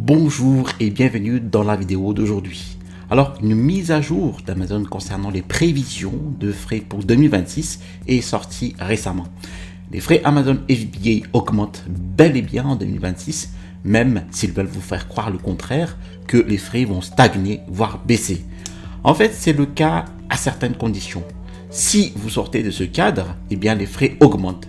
Bonjour et bienvenue dans la vidéo d'aujourd'hui. Alors, une mise à jour d'Amazon concernant les prévisions de frais pour 2026 est sortie récemment. Les frais Amazon FBA augmentent bel et bien en 2026, même s'ils veulent vous faire croire le contraire, que les frais vont stagner, voire baisser. En fait, c'est le cas à certaines conditions. Si vous sortez de ce cadre, eh bien les frais augmentent.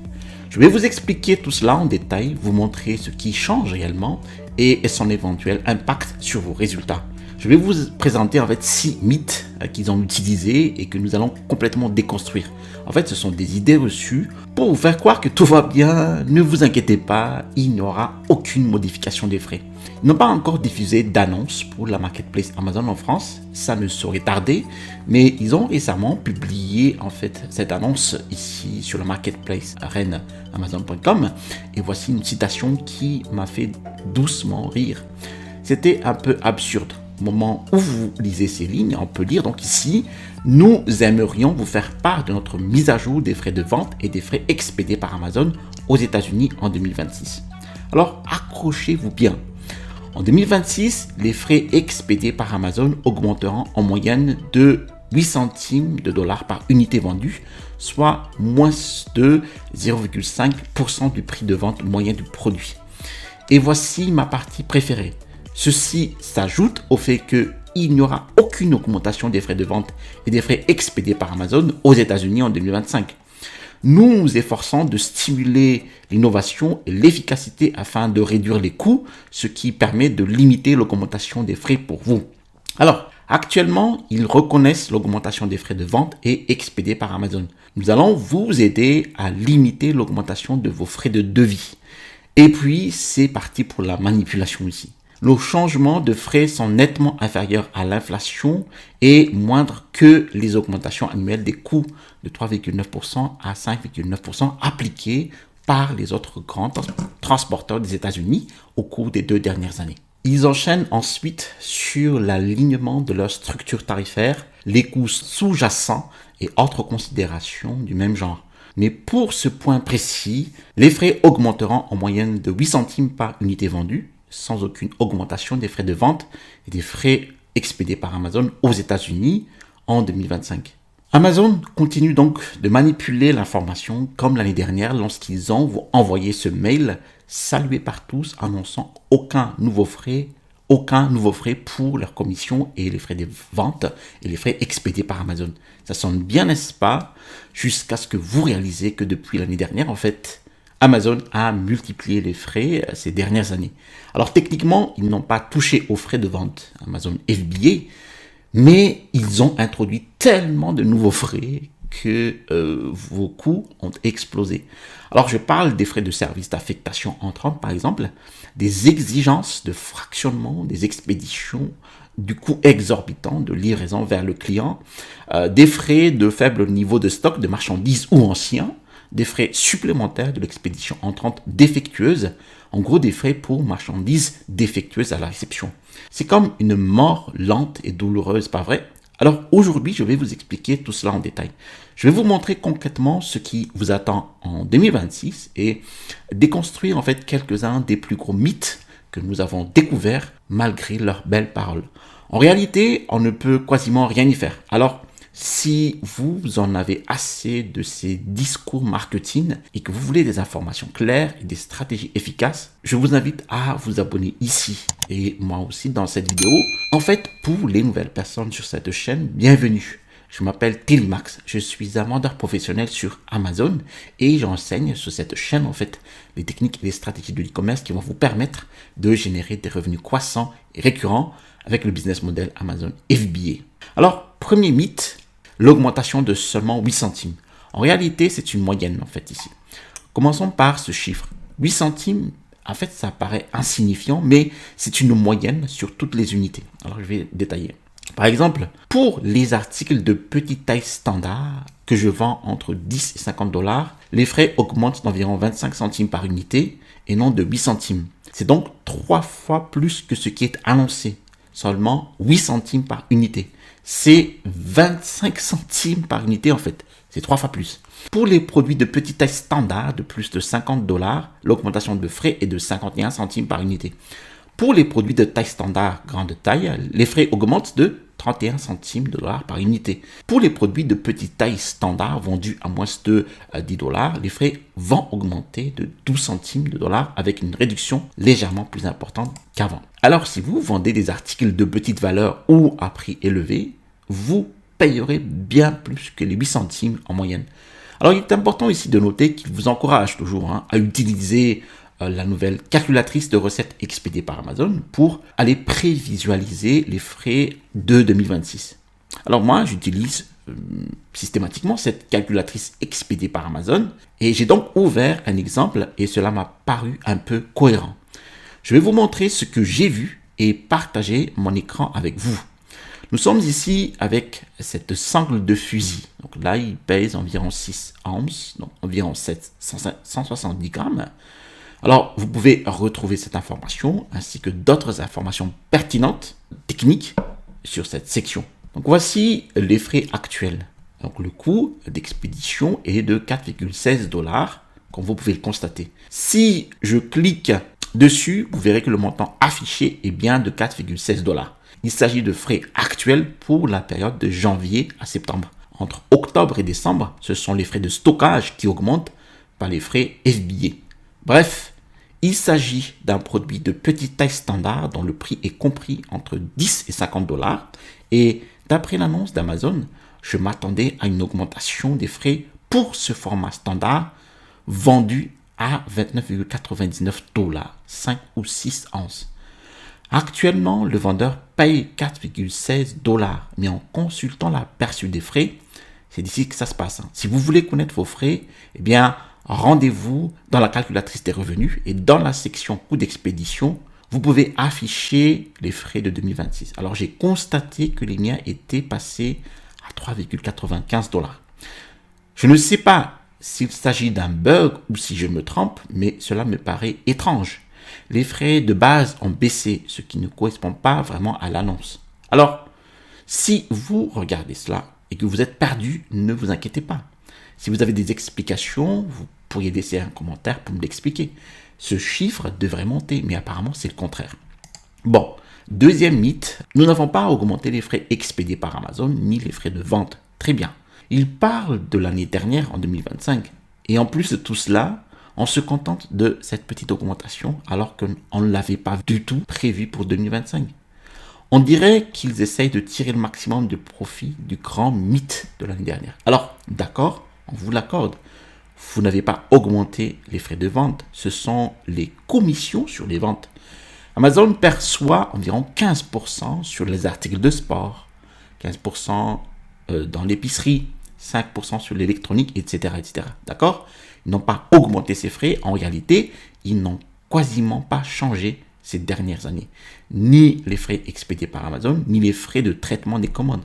Je vais vous expliquer tout cela en détail, vous montrer ce qui change réellement et son éventuel impact sur vos résultats. Je vais vous présenter en fait 6 mythes qu'ils ont utilisés et que nous allons complètement déconstruire. En fait, ce sont des idées reçues pour vous faire croire que tout va bien, ne vous inquiétez pas, il n'y aura aucune modification des frais. Ils n'ont pas encore diffusé d'annonce pour la marketplace Amazon en France, ça ne saurait tarder, mais ils ont récemment publié en fait cette annonce ici sur la marketplace reine Amazon.com et voici une citation qui m'a fait doucement rire. C'était un peu absurde. Au moment où vous lisez ces lignes, on peut lire donc ici, nous aimerions vous faire part de notre mise à jour des frais de vente et des frais expédiés par Amazon aux États-Unis en 2026. Alors accrochez-vous bien. En 2026, les frais expédiés par Amazon augmenteront en moyenne de 8 centimes de dollars par unité vendue, soit moins de 0,5% du prix de vente moyen du produit. Et voici ma partie préférée. Ceci s'ajoute au fait qu'il n'y aura aucune augmentation des frais de vente et des frais expédiés par Amazon aux États-Unis en 2025. Nous nous efforçons de stimuler l'innovation et l'efficacité afin de réduire les coûts, ce qui permet de limiter l'augmentation des frais pour vous. Alors, actuellement, ils reconnaissent l'augmentation des frais de vente et expédiés par Amazon. Nous allons vous aider à limiter l'augmentation de vos frais de devis. Et puis, c'est parti pour la manipulation ici. Les changements de frais sont nettement inférieurs à l'inflation et moindres que les augmentations annuelles des coûts de 3,9% à 5,9% appliquées par les autres grands transporteurs des États-Unis au cours des 2 dernières années. Ils enchaînent ensuite sur l'alignement de leur structure tarifaire, les coûts sous-jacents et autres considérations du même genre. Mais pour ce point précis, les frais augmenteront en moyenne de 8 centimes par unité vendue, sans aucune augmentation des frais de vente et des frais expédiés par Amazon aux États-Unis en 2025. Amazon continue donc de manipuler l'information comme l'année dernière lorsqu'ils ont envoyé ce mail salué par tous annonçant aucun nouveau frais pour leur commission et les frais de vente et les frais expédiés par Amazon. Ça sonne bien, n'est-ce pas? Jusqu'à ce que vous réalisez que depuis l'année dernière, en fait, Amazon a multiplié les frais ces dernières années. Alors techniquement, ils n'ont pas touché aux frais de vente Amazon FBA, mais ils ont introduit tellement de nouveaux frais que vos coûts ont explosé. Alors je parle des frais de service d'affectation entrante par exemple, des exigences de fractionnement des expéditions, du coût exorbitant de livraison vers le client, des frais de faible niveau de stock de marchandises ou anciens, des frais supplémentaires de l'expédition entrante défectueuse, en gros des frais pour marchandises défectueuses à la réception. C'est comme une mort lente et douloureuse, pas vrai? Alors aujourd'hui, je vais vous expliquer tout cela en détail. Je vais vous montrer concrètement ce qui vous attend en 2026 et déconstruire en fait quelques-uns des plus gros mythes que nous avons découverts malgré leurs belles paroles. En réalité, on ne peut quasiment rien y faire. Alors, si vous en avez assez de ces discours marketing et que vous voulez des informations claires et des stratégies efficaces, je vous invite à vous abonner ici et moi aussi dans cette vidéo. En fait, pour les nouvelles personnes sur cette chaîne, bienvenue. Je m'appelle Télimax, je suis un vendeur professionnel sur Amazon et j'enseigne sur cette chaîne en fait les techniques et les stratégies de e-commerce qui vont vous permettre de générer des revenus croissants et récurrents avec le business model Amazon FBA. Alors, premier mythe, l'augmentation de seulement 8 centimes. En réalité, c'est une moyenne en fait ici. Commençons par ce chiffre. 8 centimes, en fait, ça paraît insignifiant, mais c'est une moyenne sur toutes les unités. Alors, je vais détailler. Par exemple, pour les articles de petite taille standard que je vends entre 10 et 50 dollars, les frais augmentent d'environ 25 centimes par unité et non de 8 centimes. C'est donc 3 fois plus que ce qui est annoncé. Seulement 8 centimes par unité. C'est 25 centimes par unité en fait. C'est 3 fois plus. Pour les produits de petite taille standard de plus de 50 dollars, l'augmentation de frais est de 51 centimes par unité. Pour les produits de taille standard grande taille, les frais augmentent de 31 centimes de dollars par unité. Pour les produits de petite taille standard vendus à moins de 10 dollars, les frais vont augmenter de 12 centimes de dollars avec une réduction légèrement plus importante qu'avant. Alors si vous vendez des articles de petite valeur ou à prix élevé, vous payerez bien plus que les 8 centimes en moyenne. Alors il est important ici de noter qu'il vous encourage toujours à utiliser la nouvelle calculatrice de recettes expédiée par Amazon pour aller prévisualiser les frais de 2026. Alors moi, j'utilise systématiquement cette calculatrice expédiée par Amazon et j'ai donc ouvert un exemple et cela m'a paru un peu cohérent. Je vais vous montrer ce que j'ai vu et partager mon écran avec vous. Nous sommes ici avec cette sangle de fusil. Donc là, il pèse environ 6 onces, donc environ 170 grammes. Alors, vous pouvez retrouver cette information ainsi que d'autres informations pertinentes, techniques, sur cette section. Donc, voici les frais actuels. Donc, le coût d'expédition est de 4,16 dollars, comme vous pouvez le constater. Si je clique dessus, vous verrez que le montant affiché est bien de 4,16 dollars. Il s'agit de frais actuels pour la période de janvier à septembre. Entre octobre et décembre, ce sont les frais de stockage qui augmentent par les frais FBA. Bref, il s'agit d'un produit de petite taille standard dont le prix est compris entre 10 et 50 dollars. Et d'après l'annonce d'Amazon, je m'attendais à une augmentation des frais pour ce format standard vendu à 29,99 dollars, 5 ou 6 onces. Actuellement, le vendeur paye 4,16 dollars, mais en consultant l'aperçu des frais, c'est d'ici que ça se passe. Si vous voulez connaître vos frais, eh bien, rendez-vous dans la calculatrice des revenus et dans la section coût d'expédition, vous pouvez afficher les frais de 2026. Alors, j'ai constaté que les miens étaient passés à 3,95 dollars. Je ne sais pas s'il s'agit d'un bug ou si je me trompe, mais cela me paraît étrange. Les frais de base ont baissé, ce qui ne correspond pas vraiment à l'annonce. Alors, si vous regardez cela et que vous êtes perdu, ne vous inquiétez pas. Si vous avez des explications, vous pourriez laisser un commentaire pour me l'expliquer. Ce chiffre devrait monter, mais apparemment c'est le contraire. Bon, deuxième mythe, nous n'avons pas augmenté les frais expédiés par Amazon ni les frais de vente. Très bien. Il parle de l'année dernière, en 2025. Et en plus de tout cela, on se contente de cette petite augmentation alors qu'on ne l'avait pas du tout prévu pour 2025. On dirait qu'ils essayent de tirer le maximum de profit du grand mythe de l'année dernière. Alors, d'accord, on vous l'accorde. Vous n'avez pas augmenté les frais de vente. Ce sont les commissions sur les ventes. Amazon perçoit environ 15% sur les articles de sport, 15% dans l'épicerie, 5% sur l'électronique, etc., etc. D'accord ? Ils n'ont pas augmenté ces frais. En réalité, ils n'ont quasiment pas changé ces dernières années. Ni les frais expédiés par Amazon, ni les frais de traitement des commandes.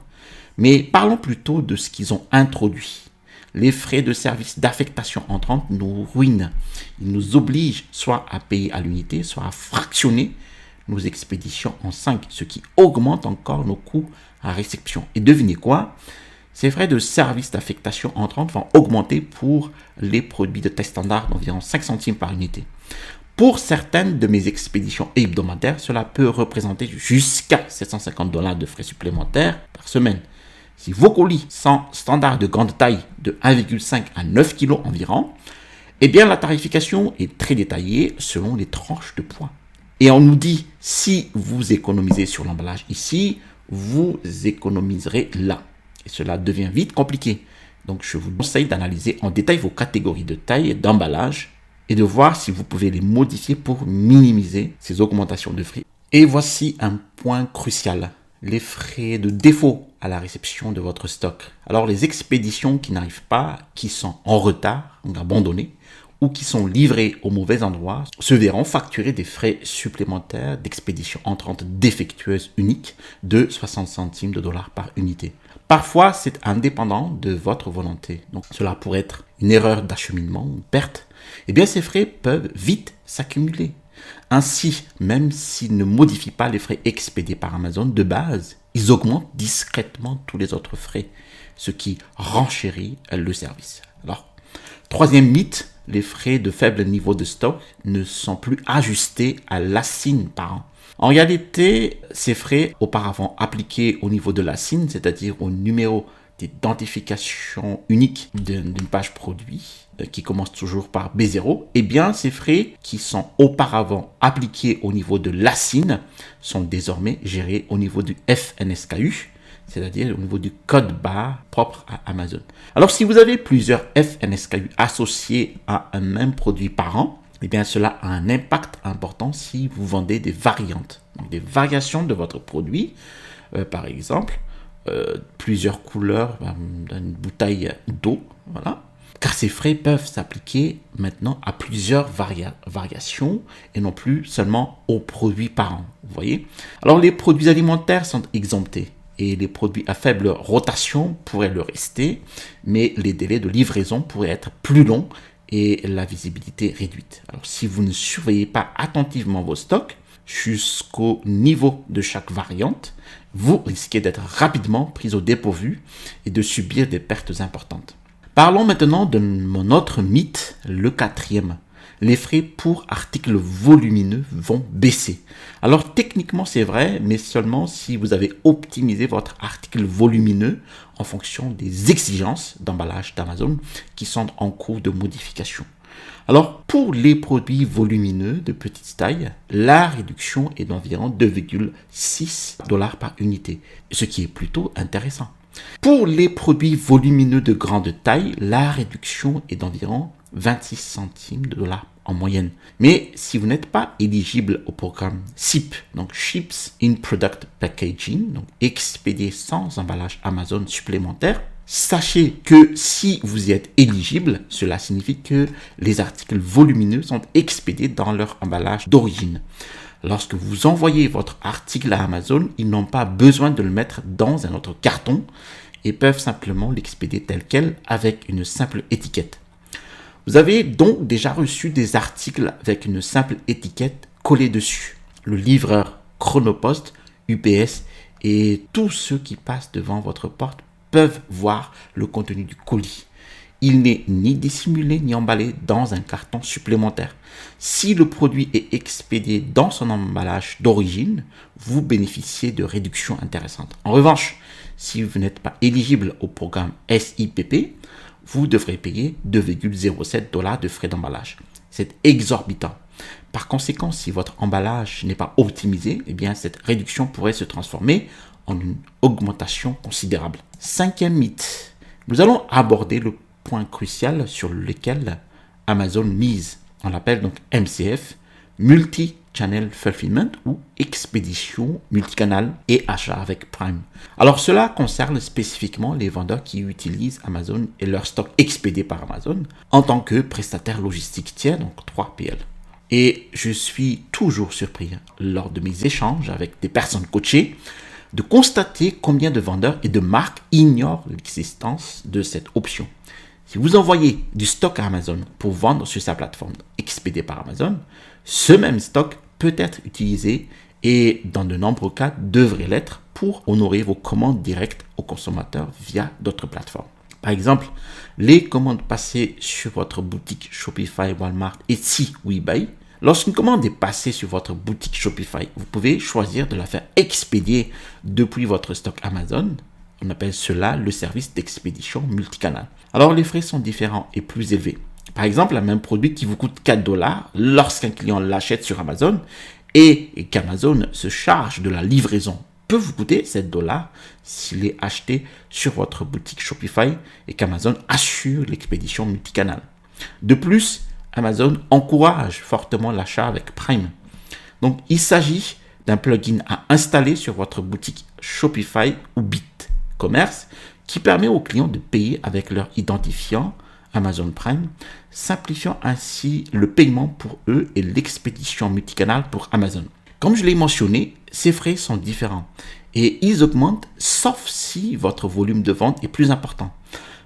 Mais parlons plutôt de ce qu'ils ont introduit. Les frais de service d'affectation entrante nous ruinent. Ils nous obligent soit à payer à l'unité, soit à fractionner nos expéditions en 5, ce qui augmente encore nos coûts à réception. Et devinez quoi ? Ces frais de service d'affectation entrante vont augmenter pour les produits de taille standard d'environ 5 centimes par unité. Pour certaines de mes expéditions hebdomadaires, cela peut représenter jusqu'à 750 dollars de frais supplémentaires par semaine. Si vos colis sont standards de grande taille de 1,5 à 9 kg environ, eh bien la tarification est très détaillée selon les tranches de poids. Et on nous dit, si vous économisez sur l'emballage ici, vous économiserez là. Et cela devient vite compliqué. Donc, je vous conseille d'analyser en détail vos catégories de taille et d'emballage et de voir si vous pouvez les modifier pour minimiser ces augmentations de frais. Et voici un point crucial, les frais de défaut à la réception de votre stock. Alors, les expéditions qui n'arrivent pas, qui sont en retard, donc abandonnées, ou qui sont livrées au mauvais endroit, se verront facturer des frais supplémentaires d'expédition entrante défectueuse unique de 60 centimes de dollars par unité. Parfois, c'est indépendant de votre volonté. Donc, cela pourrait être une erreur d'acheminement, une perte. Eh bien, ces frais peuvent vite s'accumuler. Ainsi, même s'ils ne modifient pas les frais expédiés par Amazon de base, ils augmentent discrètement tous les autres frais, ce qui renchérit le service. Alors, troisième mythe, les frais de faible niveau de stock ne sont plus ajustés à l'ASIN par an. En réalité, ces frais auparavant appliqués au niveau de la SIN, c'est-à-dire au numéro d'identification unique d'une page produit qui commence toujours par B0, eh bien ces frais qui sont auparavant appliqués au niveau de l'ASIN sont désormais gérés au niveau du FNSKU, c'est-à-dire au niveau du code barre propre à Amazon. Alors si vous avez plusieurs FNSKU associés à un même produit par an, eh bien cela a un impact important si vous vendez des variantes, donc des variations de votre produit, par exemple, plusieurs couleurs d'une bouteille d'eau, voilà. Car ces frais peuvent s'appliquer maintenant à plusieurs variations et non plus seulement aux produits par an, vous voyez. Alors les produits alimentaires sont exemptés et les produits à faible rotation pourraient le rester, mais les délais de livraison pourraient être plus longs et la visibilité réduite. Alors si vous ne surveillez pas attentivement vos stocks jusqu'au niveau de chaque variante, vous risquez d'être rapidement pris au dépourvu et de subir des pertes importantes. Parlons maintenant de mon autre mythe, le quatrième. Les frais pour articles volumineux vont baisser. Alors techniquement c'est vrai, mais seulement si vous avez optimisé votre article volumineux en fonction des exigences d'emballage d'Amazon qui sont en cours de modification. Alors pour les produits volumineux de petite taille, la réduction est d'environ 2,6 $ par unité, ce qui est plutôt intéressant. Pour les produits volumineux de grande taille, la réduction est d'environ 26 centimes de dollars en moyenne. Mais si vous n'êtes pas éligible au programme SIP, donc Ships in Product Packaging, donc expédié sans emballage Amazon supplémentaire, sachez que si vous y êtes éligible, cela signifie que les articles volumineux sont expédiés dans leur emballage d'origine. Lorsque vous envoyez votre article à Amazon, ils n'ont pas besoin de le mettre dans un autre carton et peuvent simplement l'expédier tel quel avec une simple étiquette. Vous avez donc déjà reçu des articles avec une simple étiquette collée dessus. Le livreur Chronopost, UPS et tous ceux qui passent devant votre porte peuvent voir le contenu du colis. Il n'est ni dissimulé ni emballé dans un carton supplémentaire. Si le produit est expédié dans son emballage d'origine, vous bénéficiez de réductions intéressantes. En revanche, si vous n'êtes pas éligible au programme SIPP, vous devrez payer 2,07 $ de frais d'emballage. C'est exorbitant. Par conséquent, si votre emballage n'est pas optimisé, eh bien cette réduction pourrait se transformer en une augmentation considérable. Cinquième mythe. Nous allons aborder le point crucial sur lequel Amazon mise. On l'appelle donc MCF, Multi-Channel Fulfillment ou expédition multicanal et achat avec Prime. Alors cela concerne spécifiquement les vendeurs qui utilisent Amazon et leur stock expédié par Amazon en tant que prestataire logistique tiers, donc 3PL. Et je suis toujours surpris lors de mes échanges avec des personnes coachées de constater combien de vendeurs et de marques ignorent l'existence de cette option. Si vous envoyez du stock à Amazon pour vendre sur sa plateforme expédiée par Amazon, ce même stock peut être utilisé et dans de nombreux cas devrait l'être pour honorer vos commandes directes aux consommateurs via d'autres plateformes. Par exemple, les commandes passées sur votre boutique Shopify, Walmart, Etsy ou eBay. Lorsqu'une commande est passée sur votre boutique Shopify, vous pouvez choisir de la faire expédier depuis votre stock Amazon. On appelle cela le service d'expédition multicanal. Alors les frais sont différents et plus élevés. Par exemple, un même produit qui vous coûte 4 $, lorsqu'un client l'achète sur Amazon et qu'Amazon se charge de la livraison, peut vous coûter 7 $ s'il est acheté sur votre boutique Shopify et qu'Amazon assure l'expédition multicanal. De plus, Amazon encourage fortement l'achat avec Prime. Donc, il s'agit d'un plugin à installer sur votre boutique Shopify ou BigCommerce qui permet aux clients de payer avec leur identifiant Amazon Prime, simplifiant ainsi le paiement pour eux et l'expédition multicanal pour Amazon. Comme je l'ai mentionné, ces frais sont différents et ils augmentent sauf si votre volume de vente est plus important.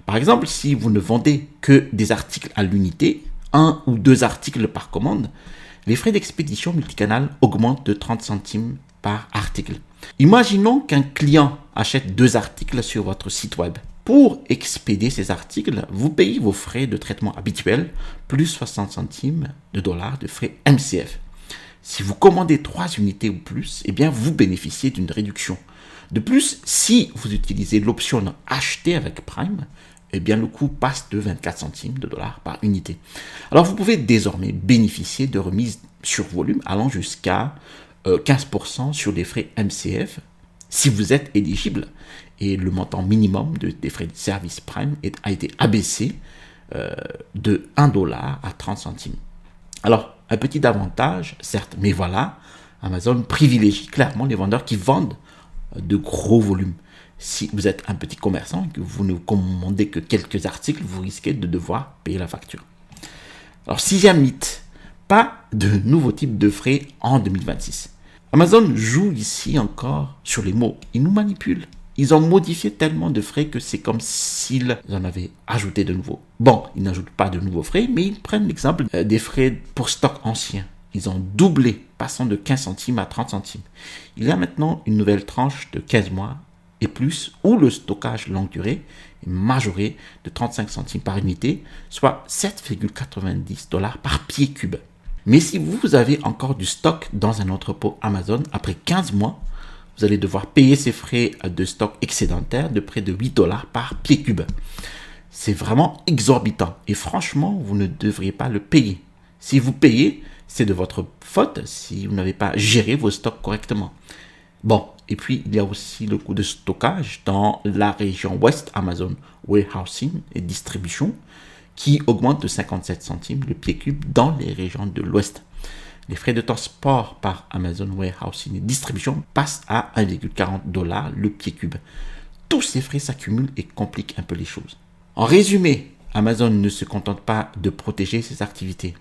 Par exemple, si vous ne vendez que des articles à l'unité, 1 ou 2 articles par commande, les frais d'expédition multicanal augmentent de 30 centimes par article. Imaginons qu'un client achète 2 articles sur votre site web. Pour expédier ces articles, vous payez vos frais de traitement habituels, plus 60 centimes de dollars de frais MCF. Si vous commandez 3 unités ou plus, eh bien, vous bénéficiez d'une réduction. De plus, si vous utilisez l'option acheter avec Prime, eh bien, le coût passe de 24 centimes de dollars par unité. Alors, vous pouvez désormais bénéficier de remises sur volume allant jusqu'à 15% sur les frais MCF si vous êtes éligible. Et le montant minimum des frais de service Prime a été abaissé de 1 dollar à 30 centimes. Alors, un petit avantage, certes, mais voilà, Amazon privilégie clairement les vendeurs qui vendent de gros volumes. Si vous êtes un petit commerçant et que vous ne commandez que quelques articles, vous risquez de devoir payer la facture. Alors, 6e mythe, pas de nouveau type de frais en 2026. Amazon joue ici encore sur les mots. Ils nous manipulent. Ils ont modifié tellement de frais que c'est comme s'ils en avaient ajouté de nouveaux. Bon, ils n'ajoutent pas de nouveaux frais, mais ils prennent l'exemple des frais pour stock ancien. Ils ont doublé, passant de 15 centimes à 30 centimes. Il y a maintenant une nouvelle tranche de 15 mois et plus, où le stockage longue durée est majoré de 35 centimes par unité, soit 7,90 dollars par pied cube. Mais si vous avez encore du stock dans un entrepôt Amazon, après 15 mois, vous allez devoir payer ces frais de stock excédentaires de près de 8 dollars par pied cube. C'est vraiment exorbitant et franchement, vous ne devriez pas le payer. Si vous payez, c'est de votre faute si vous n'avez pas géré vos stocks correctement. Bon, et puis il y a aussi le coût de stockage dans la région Ouest, Amazon Warehousing et Distribution, qui augmente de 57 centimes le pied cube dans les régions de l'Ouest. Les frais de transport par Amazon Warehousing et Distribution passent à 1,40 dollars le pied cube. Tous ces frais s'accumulent et compliquent un peu les choses. En résumé, Amazon ne se contente pas de protéger ses activités.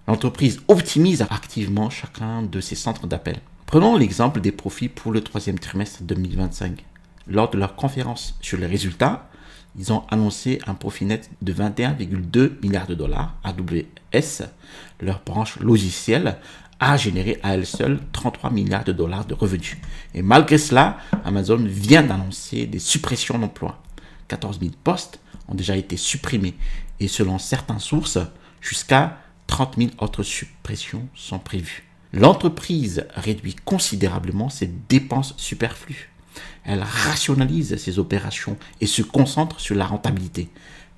L'entreprise optimise activement chacun de ses centres d'appel. Prenons l'exemple des profits pour le 3e trimestre 2025. Lors de leur conférence sur les résultats, ils ont annoncé un profit net de 21,2 milliards de dollars. AWS, leur branche logicielle, a généré à elle seule 33 milliards de dollars de revenus. Et malgré cela, Amazon vient d'annoncer des suppressions d'emplois. 14 000 postes ont déjà été supprimés et selon certaines sources, jusqu'à 30 000 autres suppressions sont prévues. L'entreprise réduit considérablement ses dépenses superflues. Elle rationalise ses opérations et se concentre sur la rentabilité.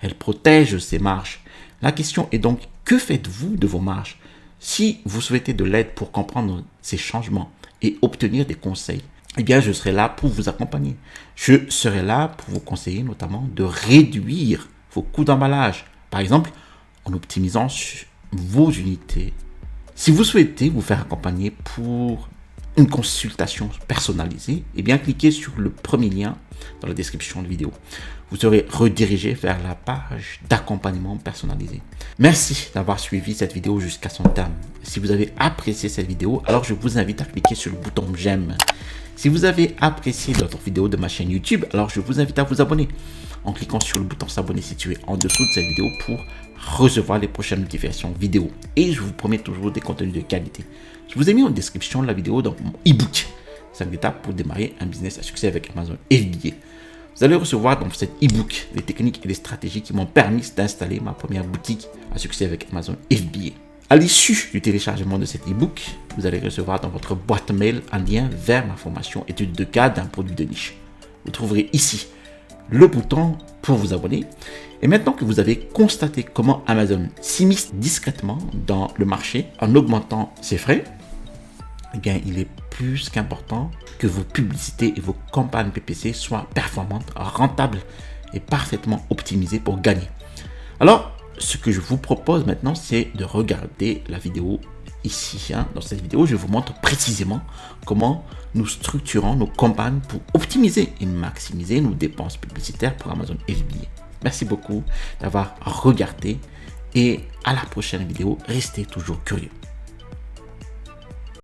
Elle protège ses marges. La question est donc, que faites-vous de vos marges? Si vous souhaitez de l'aide pour comprendre ces changements et obtenir des conseils, eh bien, je serai là pour vous accompagner. Je serai là pour vous conseiller notamment de réduire vos coûts d'emballage. Par exemple, en optimisant vos unités. Si vous souhaitez vous faire accompagner pour une consultation personnalisée, eh bien, cliquez sur le premier lien dans la description de vidéo. Vous serez redirigé vers la page d'accompagnement personnalisé. Merci d'avoir suivi cette vidéo jusqu'à son terme. Si vous avez apprécié cette vidéo, alors je vous invite à cliquer sur le bouton j'aime. Si vous avez apprécié d'autres vidéos de ma chaîne YouTube, alors je vous invite à vous abonner en cliquant sur le bouton s'abonner situé en dessous de cette vidéo pour recevoir les prochaines notifications vidéo. Et je vous promets toujours des contenus de qualité. Je vous ai mis en description la vidéo dans mon e-book 5 étapes pour démarrer un business à succès avec Amazon FBA. Vous allez recevoir dans cet e-book les techniques et les stratégies qui m'ont permis d'installer ma première boutique à succès avec Amazon FBA. À l'issue du téléchargement de cet e-book, vous allez recevoir dans votre boîte mail un lien vers ma formation étude de cas d'un produit de niche. Vous trouverez ici le bouton pour vous abonner. Et maintenant que vous avez constaté comment Amazon s'immisce discrètement dans le marché en augmentant ses frais, eh bien, il est plus qu'important que vos publicités et vos campagnes PPC soient performantes, rentables et parfaitement optimisées pour gagner. Alors, ce que je vous propose maintenant, c'est de regarder la vidéo ici. Dans cette vidéo, je vous montre précisément comment nous structurons nos campagnes pour optimiser et maximiser nos dépenses publicitaires pour Amazon FBA. Merci beaucoup d'avoir regardé et à la prochaine vidéo. Restez toujours curieux.